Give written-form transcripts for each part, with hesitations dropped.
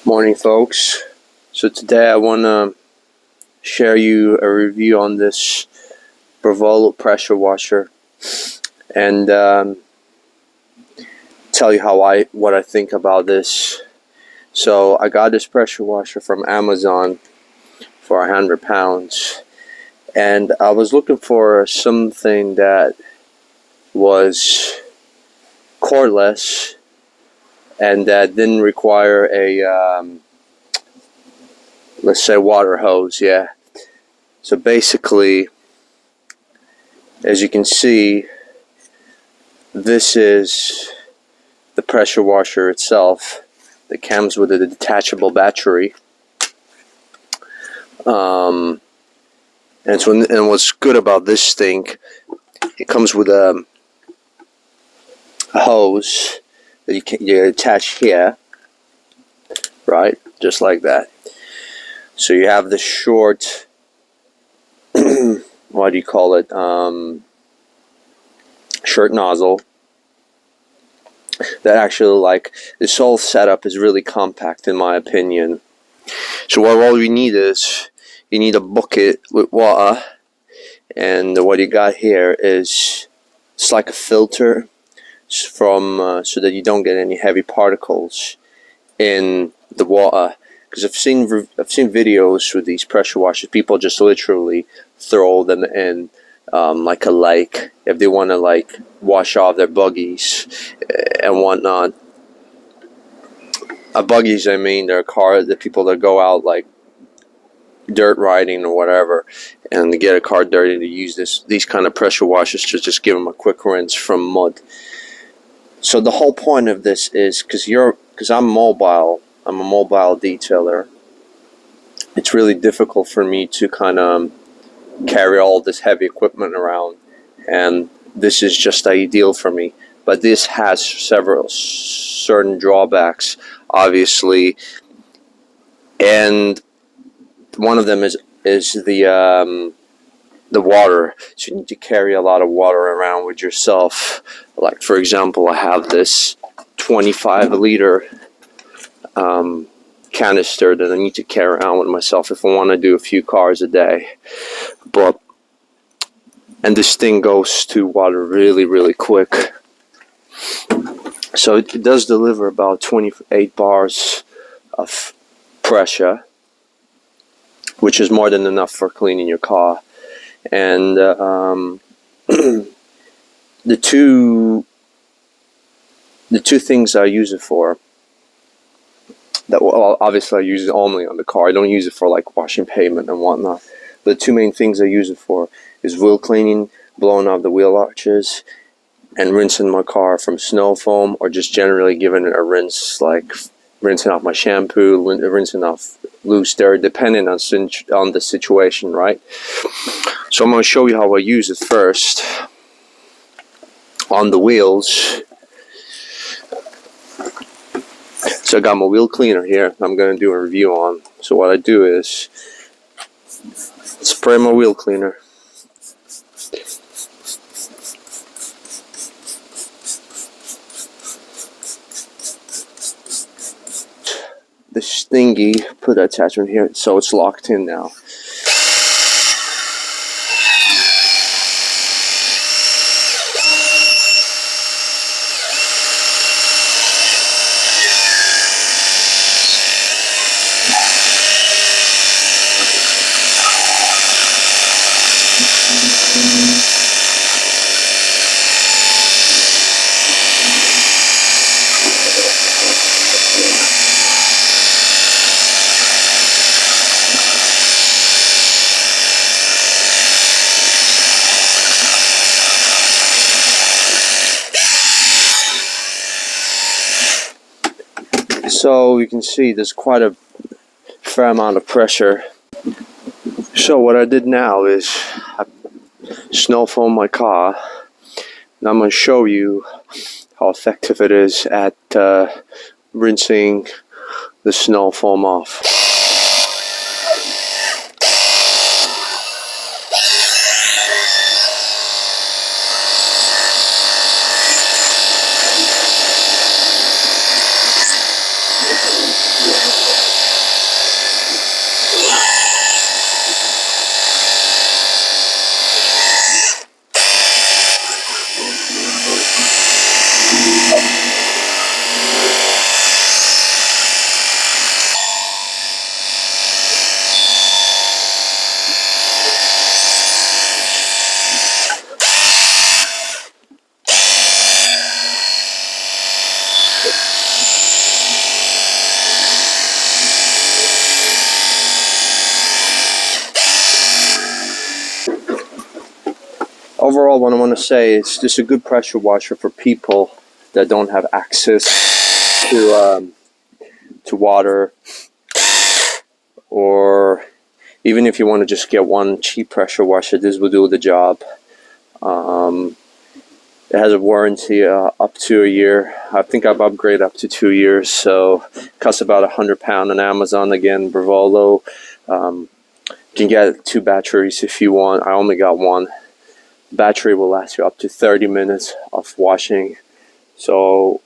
Morning, folks. So today I want to share you a review on this Bravolu pressure washer and tell you what I think about this. So I got this pressure washer from Amazon for £100, and I was looking for something that was cordless and that didn't require a let's say water hose. So basically, as you can see, this is the pressure washer itself that comes with a detachable battery. And what's good about this thing, it comes with a hose that you attach here, right? Just like that. So you have the short, what do you call it? Short nozzle. That actually, this whole setup is really compact in my opinion. So all you need is, you need a bucket with water, and what you got here is, it's like a filter from so that you don't get any heavy particles in the water. Because I've seen videos with these pressure washers, people just literally throw them in like a lake if they want to wash off their buggies and whatnot. Buggies, I mean, they're the people that go out dirt riding or whatever, and they get a car dirty, to use these kind of pressure washers to just give them a quick rinse from mud. So the whole point of this is, because I'm mobile, I'm a mobile detailer, it's really difficult for me to kind of carry all this heavy equipment around, and this is just ideal for me. But this has certain drawbacks, obviously, and one of them is the water. So you need to carry a lot of water around with yourself. Like, for example, I have this 25-liter canister that I need to carry around with myself if I want to do a few cars a day. And this thing goes to water really, really quick. So it does deliver about 28 bars of pressure, which is more than enough for cleaning your car. And the two things I use it for, obviously I use it only on the car. I don't use it for washing pavement and whatnot. The two main things I use it for is wheel cleaning, blowing off the wheel arches, and rinsing my car from snow foam, or just generally giving it a rinse, like rinsing off my shampoo, rinsing off loose dirt, depending on the situation, right? So I'm going to show you how I use it first. On the wheels, so I got my wheel cleaner here I'm going to do a review on. So what I do is spray my wheel cleaner. This thingy, put the attachment here, so it's locked in now. So you can see there's quite a fair amount of pressure. So what I did now is I snow foam my car, and I'm going to show you how effective it is at rinsing the snow foam off. overall, what I want to say is this is a good pressure washer for people that don't have access to water, or even if you want to just get one cheap pressure washer, this will do the job. It has a warranty up to a year. I think I've upgraded up to 2 years, so it costs about £100 on Amazon. Again, Bravolu. You can get 2 batteries if you want. I only got 1. Battery will last you up to 30 minutes of washing. So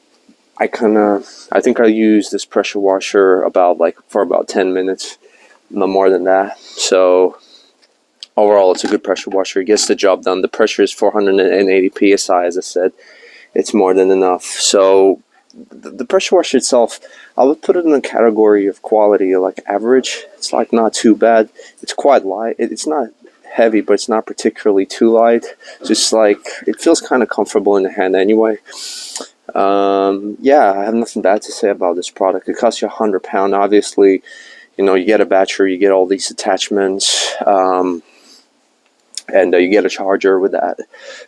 I think I use this pressure washer for about 10 minutes, no more than that. So overall, it's a good pressure washer. It gets the job done. The pressure is 480 psi, as I said. It's more than enough. So the pressure washer itself, I would put it in the category of quality, like average. It's like not too bad. It's quite light. It's not heavy, but it's not particularly too light. Just like, it feels kind of comfortable in the hand anyway. Yeah, I have nothing bad to say about this product. It costs you £100. Obviously, you get a battery, you get all these attachments, and you get a charger with that.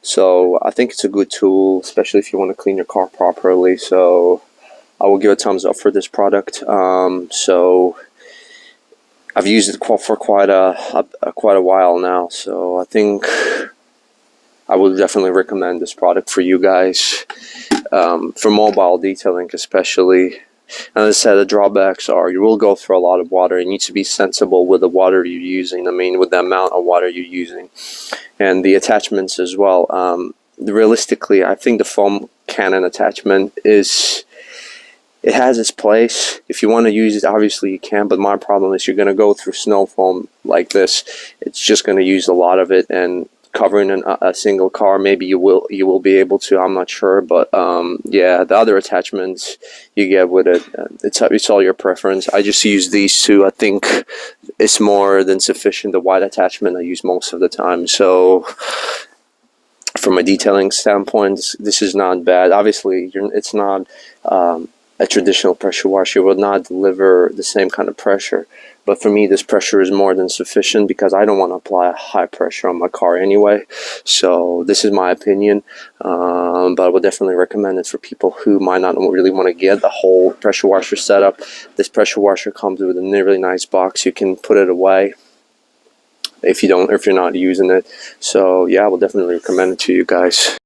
So I think it's a good tool, especially if you want to clean your car properly. So I will give a thumbs up for this product. So I've used it for quite a while now, so I think I would definitely recommend this product for you guys, for mobile detailing especially. And as I said, the drawbacks are you will go through a lot of water. You need to be sensible with the water you're using. I mean, with the amount of water you're using, and the attachments as well. Realistically, I think the foam cannon attachment it has its place. If you want to use it, obviously you can, but my problem is you're going to go through snow foam like this. It's just going to use a lot of it, and covering a single car, maybe you will be able to, I'm not sure, but yeah, the other attachments you get with it, it's all your preference. I just use these two. I think it's more than sufficient. The wide attachment I use most of the time. So from a detailing standpoint, this is not bad. Obviously, it's not a traditional pressure washer. Will not deliver the same kind of pressure, but for me this pressure is more than sufficient because I don't want to apply a high pressure on my car anyway. So this is my opinion, but I would definitely recommend it for people who might not really want to get the whole pressure washer setup. This pressure washer comes with a really nice box. You can put it away if you're not using it. So yeah, I will definitely recommend it to you guys.